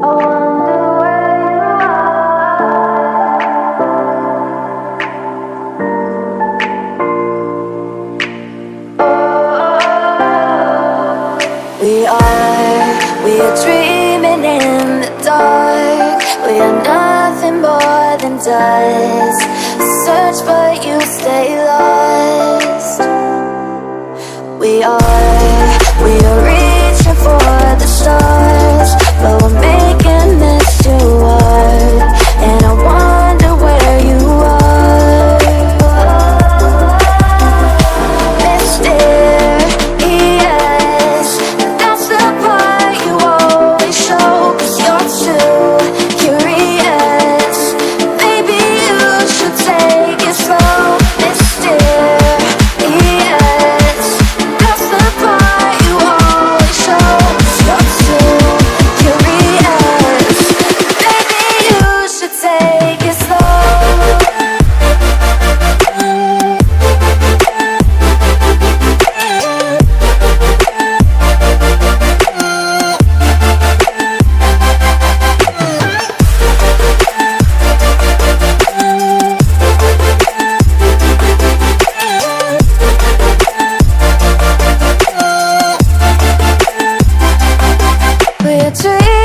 We are dreaming in the dark. We are nothing more than dust. Search but you stay lost. We are reaching for the stars, but we're making this too hard. And I wonder where you are. Mysterious, that's the part you always show. 'Cause you're too curious. Maybe you should take it slow. Mysterious, that's the part you always show. 'Cause you're too curious. Maybe you should take it slow. We're dreaming